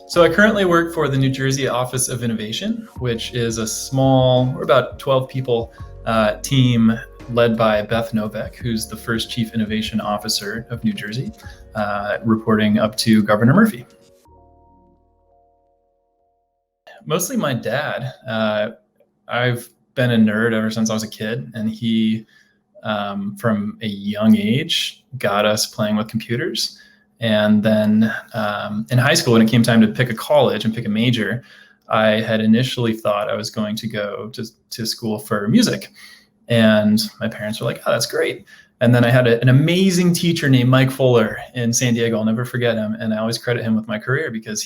So I currently work for the New Jersey Office of Innovation, which is a small, we're about 12 people team led by Beth Novak, who's the first Chief Innovation Officer of New Jersey, reporting up to Governor Murphy. Mostly my dad. I've been a nerd ever since I was a kid, and he, from a young age, got us playing with computers. And then in high school, when it came time to pick a college and pick a major, I had initially thought I was going to go to school for music. And my parents were like, oh, that's great. And then I had an amazing teacher named Mike Fuller in San Diego. I'll never forget him. And I always credit him with my career because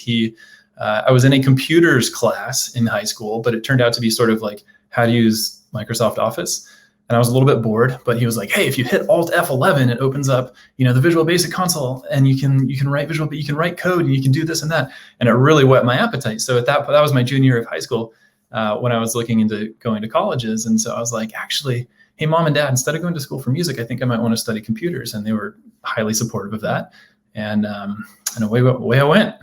I was in a computers class in high school, but it turned out to be sort of like how to use Microsoft Office. And I was a little bit bored, but he was like, hey, if you hit Alt F11, it opens up, the Visual Basic Console, and you can write you can write code, and you can do this and that. And it really whet my appetite. So that was my junior year of high school when I was looking into going to colleges. And so I was like, actually, hey, mom and dad, instead of going to school for music, I think I might want to study computers. And they were highly supportive of that. And away I went.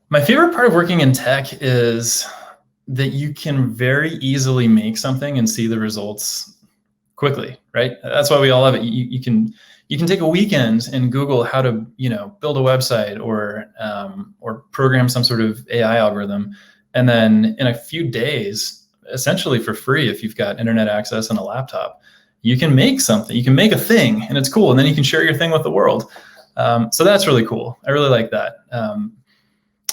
My favorite part of working in tech is that you can very easily make something and see the results quickly, right? That's why we all love it. You can take a weekend and Google how to build a website or program some sort of AI algorithm, and then in a few days, essentially for free, if you've got internet access and a laptop, you can make something. You can make a thing, and it's cool, and then you can share your thing with the world. So that's really cool. I really like that.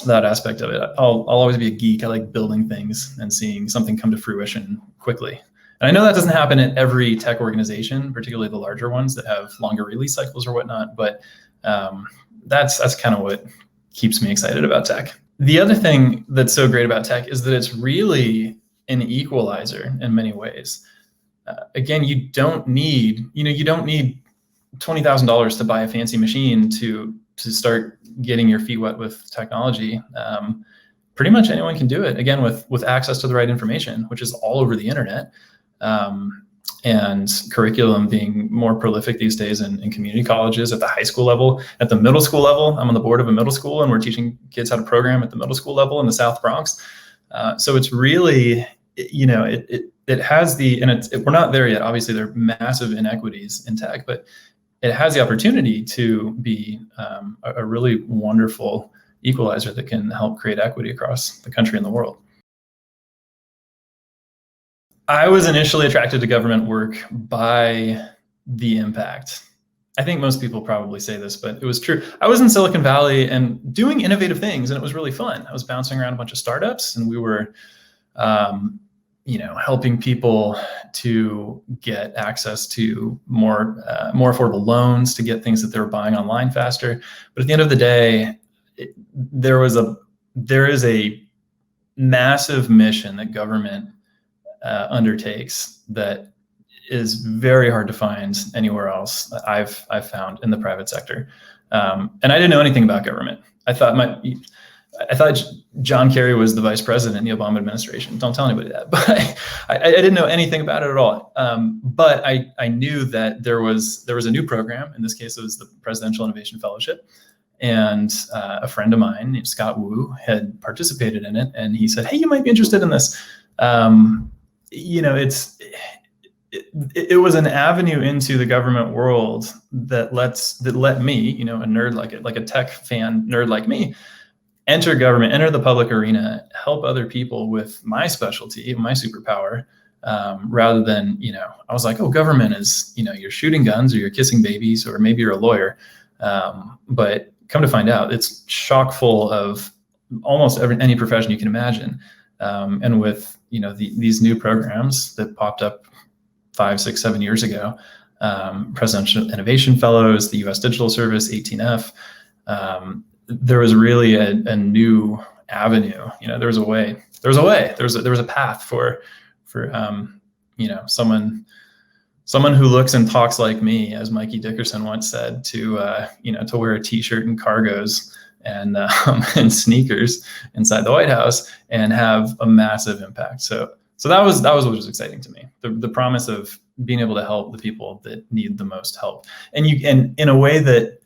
That aspect of it. I'll always be a geek. I like building things and seeing something come to fruition quickly. And I know that doesn't happen at every tech organization, particularly the larger ones that have longer release cycles or whatnot, but that's kind of what keeps me excited about tech. The other thing that's so great about tech is that it's really an equalizer in many ways. Again, you don't need $20,000 to buy a fancy machine to start getting your feet wet with technology. Pretty much anyone can do it, again, with access to the right information, which is all over the internet, and curriculum being more prolific these days in community colleges, at the high school level, at the middle school level. I'm on the board of a middle school, and we're teaching kids how to program at the middle school level in the South Bronx. So it's really, it has we're not there yet. Obviously, there are massive inequities in tech, but it has the opportunity to be a really wonderful equalizer that can help create equity across the country and the world. I was initially attracted to government work by the impact. I think most people probably say this, but it was true. I was in Silicon Valley and doing innovative things, and it was really fun. I was bouncing around a bunch of startups, and we were helping people to get access to more affordable loans, to get things that they were buying online faster. But at the end of the day, there is a massive mission that government undertakes that is very hard to find anywhere else. I've found in the private sector, and I didn't know anything about government. I thought John Kerry was the vice president in the Obama administration. Don't tell anybody that, but I didn't know anything about it at all. But I knew that there was a new program. In this case, it was the Presidential Innovation Fellowship. And a friend of mine named Scott Wu had participated in it. And he said, hey, you might be interested in this. It was an avenue into the government world that let me, a nerd like a tech fan nerd like me, enter government, enter the public arena, help other people with my specialty, my superpower, rather than, I was like, oh, government is, you're shooting guns or you're kissing babies or maybe you're a lawyer. But come to find out, it's chock full of almost any profession you can imagine. And with, these new programs that popped up 5, 6, 7 years ago, Presidential Innovation Fellows, the U.S. Digital Service, 18F, there was really a new avenue. There was a path for someone who looks and talks like me, as Mikey Dickerson once said, to wear a t-shirt and cargos and sneakers inside the White House and have a massive impact. So that was what was exciting to me. The promise of being able to help the people that need the most help, and in a way that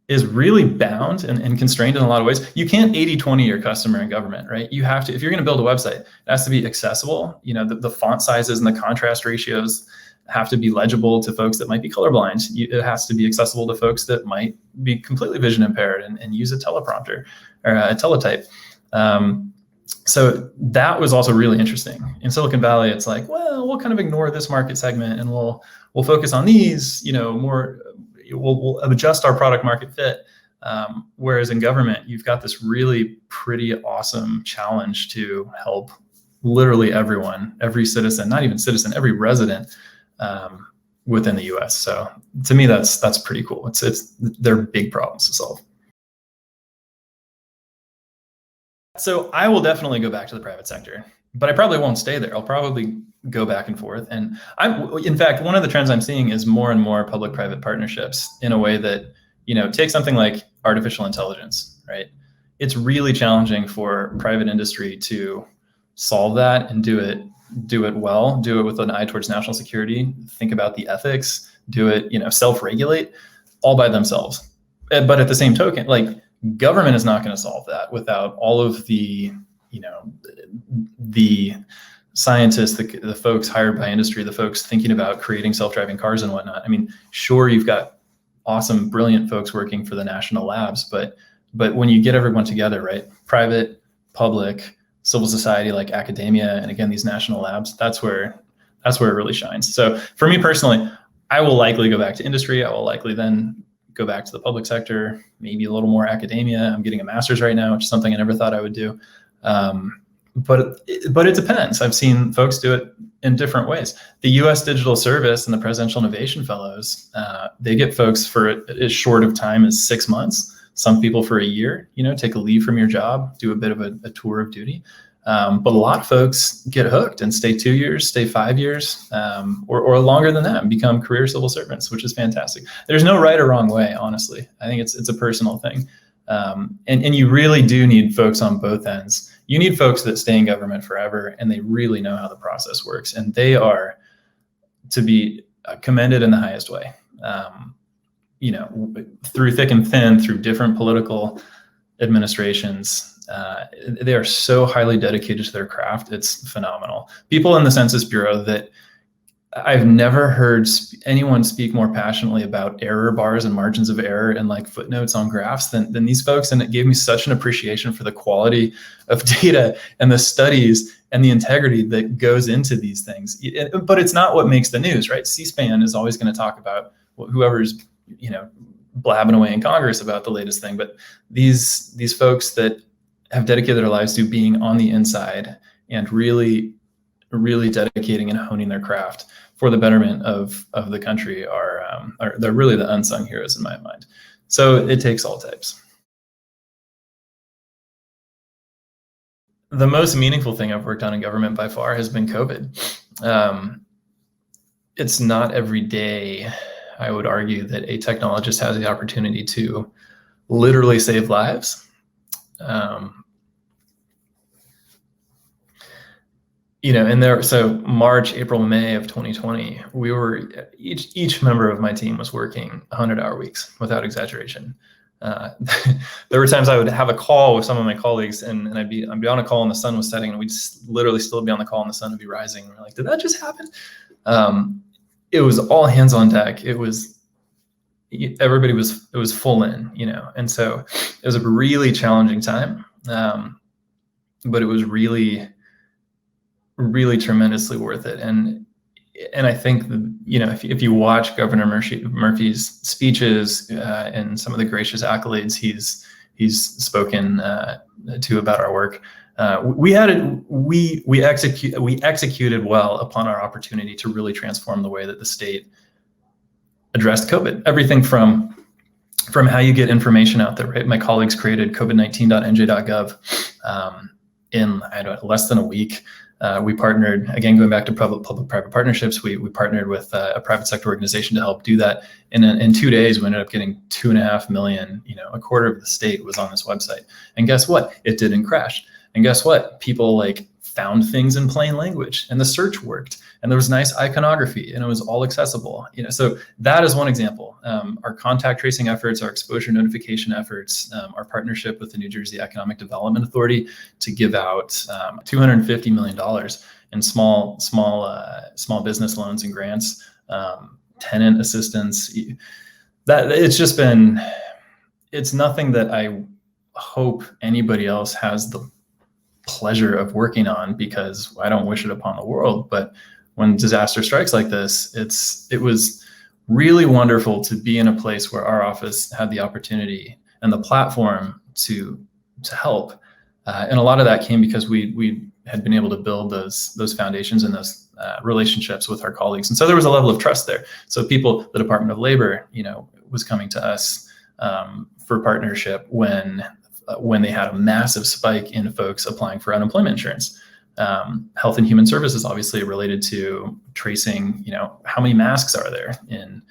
is really bound and constrained in a lot of ways. You can't 80-20 your customer and government, right? You have to, if you're going to build a website, it has to be accessible. The font sizes and the contrast ratios have to be legible to folks that might be colorblind. It has to be accessible to folks that might be completely vision impaired and use a teleprompter or a teletype. So that was also really interesting. In Silicon Valley, it's like, well, we'll kind of ignore this market segment and we'll focus on these, more. We'll adjust our product market fit. Whereas in government, you've got this really pretty awesome challenge to help literally everyone, every citizen, not even citizen, every resident within the US. So to me, that's pretty cool. They're big problems to solve. So I will definitely go back to the private sector, but I probably won't stay there. I'll probably go back and forth. And in fact, one of the trends I'm seeing is more and more public-private partnerships in a way that, take something like artificial intelligence, right? It's really challenging for private industry to solve that and do it well, do it with an eye towards national security, think about the ethics, do it, self-regulate all by themselves. But at the same token, like, government is not going to solve that without all of the, the scientists, the folks hired by industry, the folks thinking about creating self-driving cars and whatnot. I mean, sure, you've got awesome, brilliant folks working for the national labs, but when you get everyone together, right? Private, public, civil society, like academia, and again, these national labs, that's where it really shines. So for me personally, I will likely go back to industry. I will likely then go back to the public sector, maybe a little more academia. I'm getting a master's right now, which is something I never thought I would do. But it depends. I've seen folks do it in different ways. The U.S. Digital Service and the Presidential Innovation Fellows, they get folks for as short of time as 6 months. Some people for a year, take a leave from your job, do a bit of a tour of duty. But a lot of folks get hooked and stay 2 years, stay 5 years, or longer than that, and become career civil servants, which is fantastic. There's no right or wrong way, honestly. I think it's a personal thing. And you really do need folks on both ends. You need folks that stay in government forever, and they really know how the process works. And they are to be commended in the highest way. Through thick and thin, through different political administrations, they are so highly dedicated to their craft. It's phenomenal. People in the Census Bureau that I've never heard anyone speak more passionately about error bars and margins of error and like footnotes on graphs than these folks. And it gave me such an appreciation for the quality of data and the studies and the integrity that goes into these things. But it's not what makes the news, right? C-SPAN is always going to talk about whoever's, blabbing away in Congress about the latest thing. But these folks that have dedicated their lives to being on the inside and really dedicating and honing their craft for the betterment of the country they're really the unsung heroes in my mind. So it takes all types. The most meaningful thing I've worked on in government by far has been COVID. It's not every day, I would argue, that a technologist has the opportunity to literally save lives. So March, April, May of 2020, we were, each member of my team was working 100-hour weeks without exaggeration. There were times I would have a call with some of my colleagues and I'd be on a call and the sun was setting and we'd literally still be on the call and the sun would be rising. And we're like, did that just happen? It was all hands on deck. It was full in, and so it was a really challenging time. But it was really tremendously worth it. And I think, if you watch Governor Murphy's speeches and some of the gracious accolades he's spoken to about our work, we executed well upon our opportunity to really transform the way that the state addressed COVID. Everything from how you get information out there, right? My colleagues created covid19.nj.gov in less than a week. We partnered, again, going back to public-private partnerships, we partnered with a private sector organization to help do that. And in 2 days, we ended up getting 2.5 million, a quarter of the state was on this website. And guess what? It didn't crash. And guess what? People found things in plain language, and the search worked, and there was nice iconography, and it was all accessible. So that is one example. Our contact tracing efforts, our exposure notification efforts, our partnership with the New Jersey Economic Development Authority to give out $250 million in small business loans and grants, tenant assistance. That it's nothing that I hope anybody else has the pleasure of working on, because I don't wish it upon the world. But when disaster strikes like this, it was really wonderful to be in a place where our office had the opportunity and the platform to help. And a lot of that came because we had been able to build those foundations and those relationships with our colleagues. And so there was a level of trust there. So the Department of Labor, was coming to us for partnership when they had a massive spike in folks applying for unemployment insurance. Health and Human Services obviously related to tracing, how many masks are there in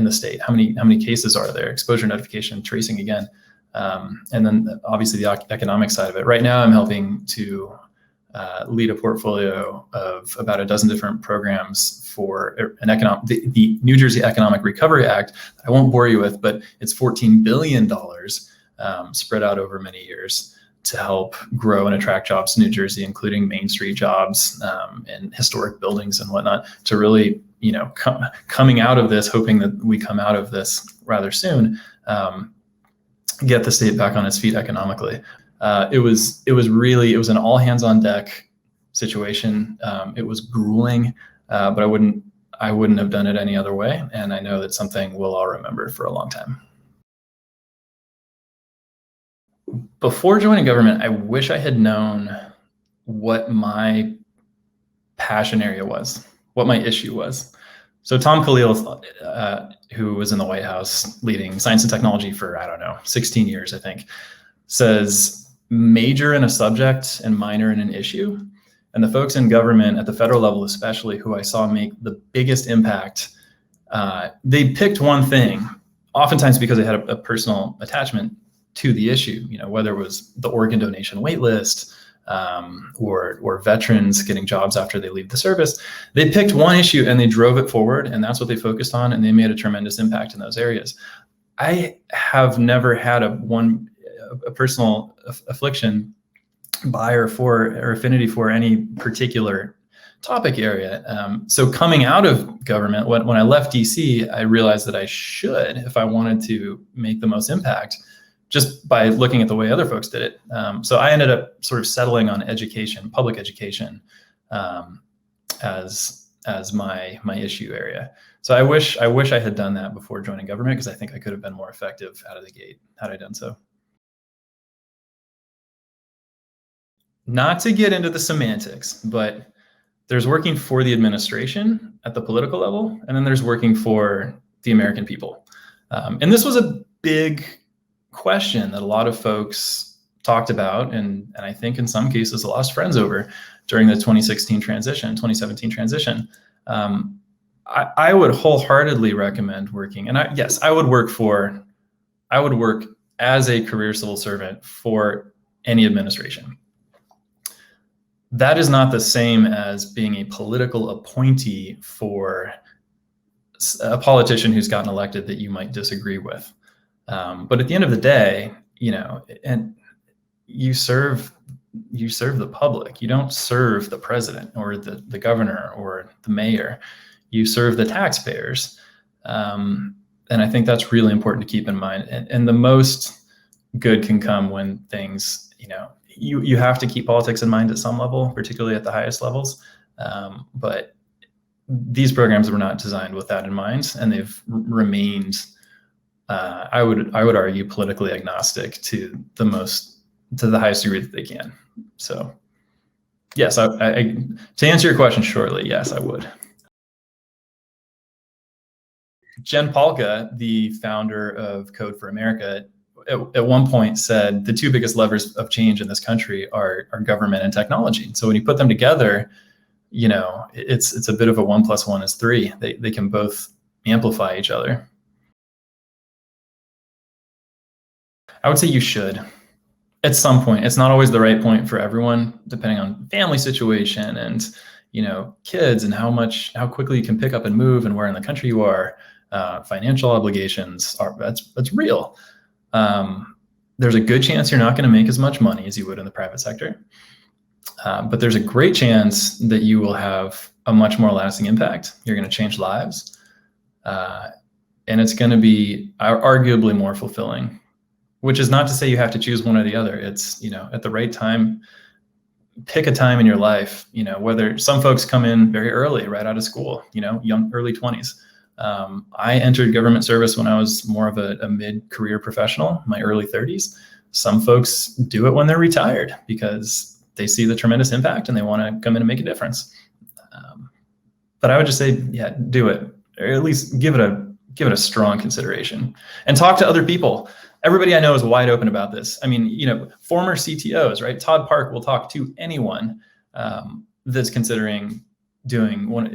the state, how many cases are there, exposure notification, tracing again, and then obviously the economic side of it. Right now, I'm helping to lead a portfolio of about a dozen different programs for the New Jersey Economic Recovery Act. I won't bore you with, but it's $14 billion spread out over many years to help grow and attract jobs in New Jersey, including Main Street jobs and historic buildings and whatnot, to really, coming out of this, hoping that we come out of this rather soon, get the state back on its feet economically. It was an all hands on deck situation. It was grueling, but I wouldn't have done it any other way. And I know that's something we'll all remember for a long time. Before joining government, I wish I had known what my passion area was, what my issue was. So Tom Khalil, who was in the White House leading science and technology for, 16 years, I think, says major in a subject and minor in an issue. And the folks in government at the federal level, especially, who I saw make the biggest impact, they picked one thing, oftentimes because they had a personal attachment to the issue, whether it was the organ donation wait list, or veterans getting jobs after they leave the service. They picked one issue and they drove it forward, and that's what they focused on, and they made a tremendous impact in those areas. I have never had a personal affliction by or for or affinity for any particular topic area. So coming out of government, when I left DC, I realized that I should, if I wanted to make the most impact, just by looking at the way other folks did it. So I ended up sort of settling on education, public education, as my issue area. So I wish I had done that before joining government, because I think I could have been more effective out of the gate had I done so. Not to get into the semantics, but there's working for the administration at the political level, and then there's working for the American people. And this was a big question that a lot of folks talked about, and I think in some cases lost friends over during the 2017 transition. I would wholeheartedly recommend working, and I would work as a career civil servant for any administration. That is not the same as being a political appointee for a politician who's gotten elected that you might disagree with. But at the end of the day, and you serve the public. You don't serve the president or the governor or the mayor. You serve the taxpayers. And I think that's really important to keep in mind. And the most good can come when things, you have to keep politics in mind at some level, particularly at the highest levels. But these programs were not designed with that in mind, and they've remained, I would argue, politically agnostic to the highest degree that they can. So yes, I to answer your question shortly, yes, I would. Jen Pahlka, the founder of Code for America, at one point said the two biggest levers of change in this country are government and technology. So when you put them together, it's a bit of a 1 + 1 is 3. They can both amplify each other. I would say you should. At some point. It's not always the right point for everyone, depending on family situation and, kids and how quickly you can pick up and move and where in the country you are. Financial obligations that's real. There's a good chance you're not going to make as much money as you would in the private sector. But there's a great chance that you will have a much more lasting impact. You're going to change lives. And it's going to be arguably more fulfilling, which is not to say you have to choose one or the other. It's, at the right time, pick a time in your life, whether some folks come in very early, right out of school, young, early 20s. I entered government service when I was more of a mid-career professional, my early 30s. Some folks do it when they're retired because they see the tremendous impact and they want to come in and make a difference. But I would just say, yeah, do it, or at least give it a strong consideration and talk to other people. Everybody I know is wide open about this. I mean, former CTOs, right? Todd Park will talk to anyone that's considering joining one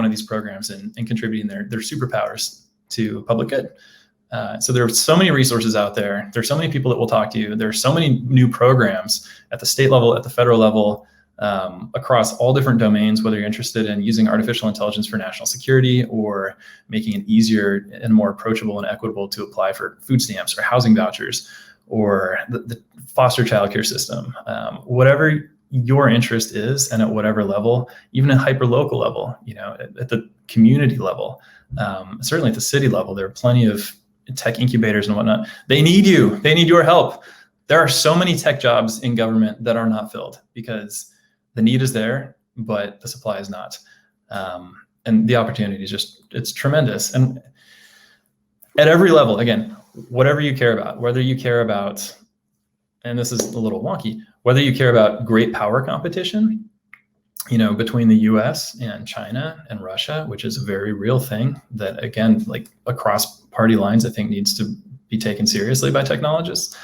of these programs and contributing their superpowers to public good. So there are so many resources out there. There's so many people that will talk to you. There's so many new programs at the state level, at the federal level, across all different domains, whether you're interested in using artificial intelligence for national security or making it easier and more approachable and equitable to apply for food stamps or housing vouchers or the foster childcare system, whatever your interest is, and at whatever level, even at hyper-local level, at the community level, certainly at the city level, there are plenty of tech incubators and whatnot. They need you. They need your help. There are so many tech jobs in government that are not filled because the need is there, but the supply is not. And the opportunity is it's tremendous. And at every level, again, whatever you care about, whether you care about, and this is a little wonky, whether you care about great power competition, between the US and China and Russia, which is a very real thing that, again, like across party lines, I think needs to be taken seriously by technologists.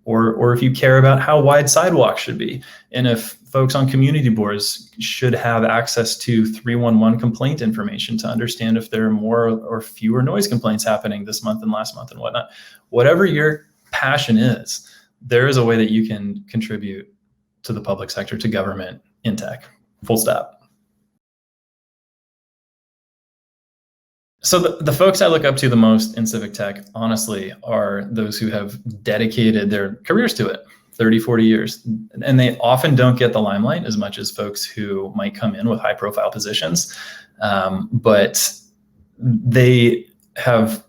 Or if you care about how wide sidewalks should be, and if folks on community boards should have access to 311 complaint information to understand if there are more or fewer noise complaints happening this month and last month and whatnot, whatever your passion is, there is a way that you can contribute to the public sector, to government in tech, full stop. So the folks I look up to the most in civic tech, honestly, are those who have dedicated their careers to it, 30, 40 years. And they often don't get the limelight as much as folks who might come in with high profile positions. But they have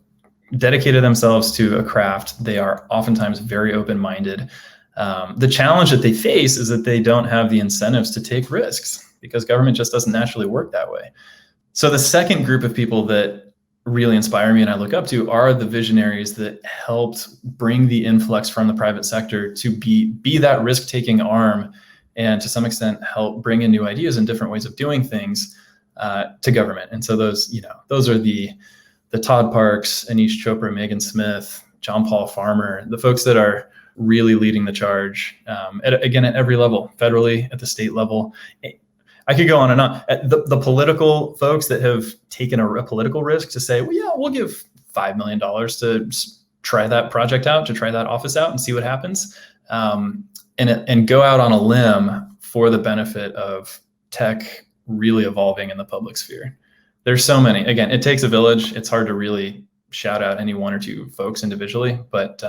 dedicated themselves to a craft. They are oftentimes very open-minded. The challenge that they face is that they don't have the incentives to take risks because government just doesn't naturally work that way. So the second group of people that really inspire me and I look up to are the visionaries that helped bring the influx from the private sector to be that risk-taking arm and to some extent help bring in new ideas and different ways of doing things to government. And so those are the Todd Parks, Anish Chopra, Megan Smith, John Paul Farmer, the folks that are really leading the charge, at every level, federally, at the state level. I could go on and on. The political folks that have taken a political risk to say, well, yeah, we'll give $5 million to try that project out, to try that office out and see what happens, and go out on a limb for the benefit of tech really evolving in the public sphere. There's so many. Again, it takes a village. It's hard to really shout out any one or two folks individually, but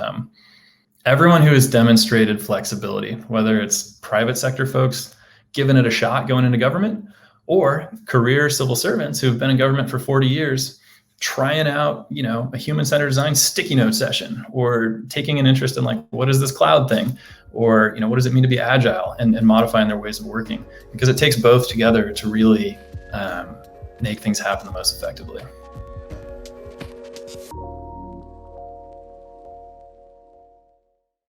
everyone who has demonstrated flexibility, whether it's private sector folks giving it a shot going into government, or career civil servants who've been in government for 40 years, trying out, a human-centered design sticky note session, or taking an interest in what is this cloud thing? Or, what does it mean to be agile and modifying their ways of working? Because it takes both together to really make things happen the most effectively.